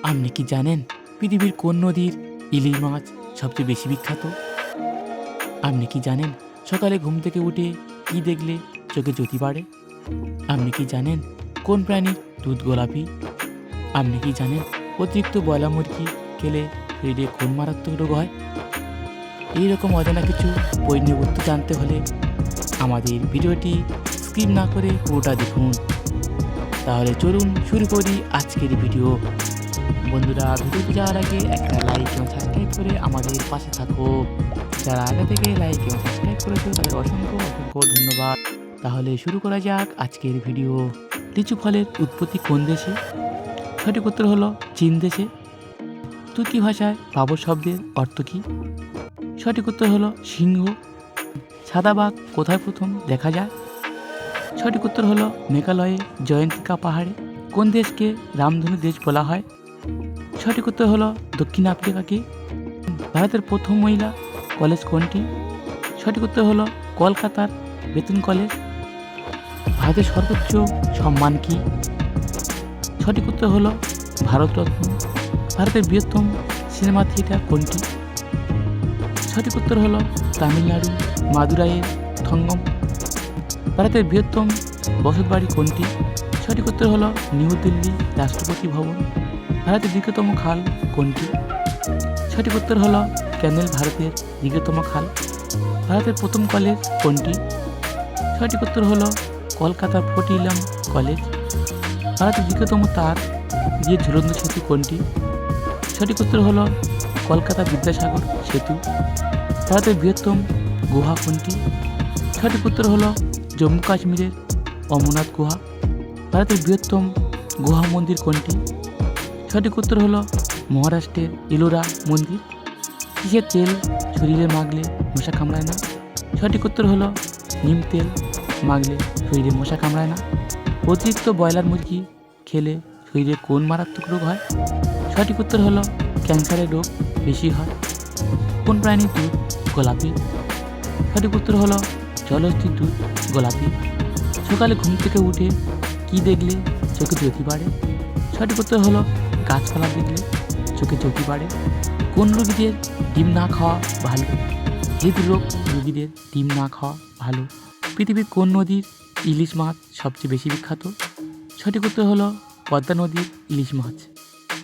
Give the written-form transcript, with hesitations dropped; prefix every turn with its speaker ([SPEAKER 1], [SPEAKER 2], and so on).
[SPEAKER 1] আপনি কি জানেন পৃথিবীর কোন নদীর ইলিশ মাছ সবচেয়ে বেশি বিখ্যাত? আপনি কি জানেন সকালে ঘুম থেকে উঠে কি দেখলে চোখে জ্যোতি বাড়ে? আপনি কি জানেন কোন প্রাণীর দুধ গোলাপি? আপনি কি জানেন অতিরিক্ত ব্রয়লার মুরগি খেলে শরীরে কোন মারাত্মক রোগ হয়? এইরকম অজানা কিছু পরিনিবত্ত জানতে হলে আমাদের ভিডিওটি স্কিপ না করে পুরোটা দেখুন। তাহলে চলুন শুরু করি আজকের ভিডিও। বন্ধুরা, ভিডিওতে যাওয়ার আগে একটা লাইক এবং সাবস্ক্রাইব করে আমাদের পাশে থাকো। যারা আগে থেকে লাইক এবং সাবস্ক্রাইব করেছো তাদের অসংখ্য অসংখ্য ধন্যবাদ। তাহলে শুরু করা যাক আজকের ভিডিও। লিচু ফলের উৎপত্তি কোন দেশে? সঠিক উত্তর হলো চীন দেশে। তুর্কি ভাষায় বাবর শব্দের অর্থ কী? সঠিক উত্তর হলো সিংহ। সাদা বাঘ কোথায় প্রথম দেখা যায়? সঠিক উত্তর হলো মেঘালয়ে জয়ন্তিকা পাহাড়ে। কোন দেশকে রামধনু দেশ বলা হয়? সঠিক উত্তর হলো দক্ষিণ আফ্রিকাকে। ভারতের প্রথম মহিলা কলেজ কোনটি? সঠিক উত্তর হলো কলকাতার বেতন কলেজ। ভারতের সর্বোচ্চ সম্মান কি? সঠিক উত্তর হলো ভারতরত্ন। ভারতের বৃহত্তম সিনেমা থিয়েটার কোনটি? সঠিক উত্তর হলো তামিলনাড়ু মাদুরাইয়ের থঙ্গম। ভারতের বৃহত্তম বসতবাড়ি কোনটি? সঠিক উত্তর হলো নিউ দিল্লি রাষ্ট্রপতি ভবন। ভারতের দীর্ঘতম খাল কোনটি? সঠিক উত্তর হলো ক্যানেল ভারতের দীর্ঘতম খাল। ভারতের প্রথম কলেজ কোনটি? সঠিক উত্তর হলো কলকাতার ফোর্ট উইলিয়াম কলেজ। ভারতের দীর্ঘতম তার দিয়ে ঝুলন্ত সেতু কোনটি? সঠিক উত্তর হলো কলকাতা বিদ্যাসাগর সেতু। ভারতের বৃহত্তম গুহা কোনটি? সঠিক উত্তর হলো জম্মু কাশ্মীরের অমরনাথ গুহা। ভারতের বৃহত্তম গুহা মন্দির কোনটি? সঠিক উত্তর হলো মহারাষ্ট্রের ইলোরা মন্দির। কিসের তেল শরীরে মাখলে মশা কামড়ায় না? সঠিক উত্তর হলো নিম তেল মাখলে শরীরে মশা কামড়ায় না। অতিরিক্ত ব্রয়লার মুরগি খেলে শরীরে কোন মারাত্মক রোগ হয়? সঠিক উত্তর হলো ক্যান্সারের রোগ বেশি হয়। কোন প্রাণীর দুধ গোলাপি? সঠিক উত্তর হলো জলহস্তির দুধ গোলাপি। সকালে ঘুম থেকে উঠে কি দেখলে চোখে জ্যোতি বাড়ে? সঠিক উত্তর হলো গাছপালা দেখলে চোখে জ্যোতি বাড়ে। কোন রোগীদের ডিম না খাওয়া ভালো? হৃদরোগ রোগীদের ডিম না খাওয়া ভালো। পৃথিবীর কোন নদীর ইলিশ মাছ সবচেয়ে বেশি বিখ্যাত? সঠিক উত্তর হলো পদ্মা নদীর ইলিশ মাছ।